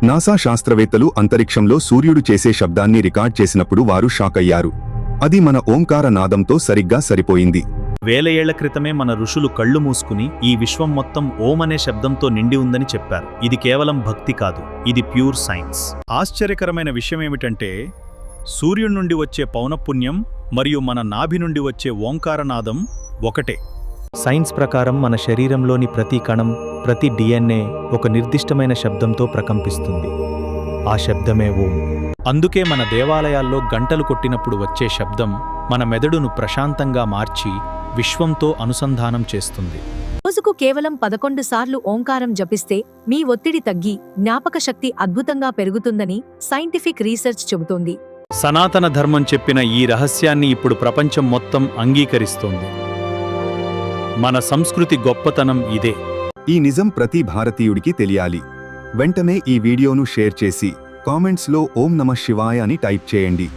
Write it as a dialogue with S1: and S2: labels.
S1: NASA శాస్త్రవేత్తలు అంతరిక్షంలో సూర్యుడు చేసే శబ్దాన్ని రికార్డ్ చేసినప్పుడు వారు షాక్ అయ్యారు. అది మన ఓంకార నాదంతో సరిగ్గా సరిపోయింది.
S2: వేల ఏళ్ల క్రితమే మన ఋషులు కళ్ళు మూసుకుని ఈ విశ్వం మొత్తం ఓం అనే శబ్దంతో నిండి ఉందని చెప్పారు. ఇది కేవలం భక్తి కాదు, ఇది ప్యూర్ సైన్స్. ఆశ్చర్యకరమైన విషయమేమిటంటే సూర్యుడి నుండి వచ్చే పౌనఃపున్యం మరియు మన నాభి నుండి వచ్చే ఓంకారనాదం ఒకటే.
S3: సైన్స్ ప్రకారం మన శరీరంలోని ప్రతి కణం, ప్రతి DNA ఒక నిర్దిష్టమైన శబ్దంతో ప్రకంపిస్తుంది. ఆ శబ్దమే ఓం.
S2: అందుకే మన దేవాలయాల్లో గంటలు కొట్టినప్పుడు వచ్చే శబ్దం మన మెదడును ప్రశాంతంగా మార్చి విశ్వంతో అనుసంధానం చేస్తుంది.
S4: రోజుకు కేవలం 11 సార్లు ఓంకారం జపిస్తే మీ ఒత్తిడి తగ్గి జ్ఞాపక శక్తి అద్భుతంగా పెరుగుతుందని సైంటిఫిక్ రీసెర్చ్ చెబుతోంది.
S2: సనాతన ధర్మం చెప్పిన ఈ రహస్యాన్ని ఇప్పుడు ప్రపంచం మొత్తం అంగీకరిస్తోంది. మన సంస్కృతి గొప్పతనం ఇదే.
S1: ఈ నిజం ప్రతి భారతీయుడికి తెలియాలి. వెంటనే ఈ వీడియోను షేర్ చేసి కామెంట్స్లో ఓం నమః శివాయ అని టైప్ చేయండి.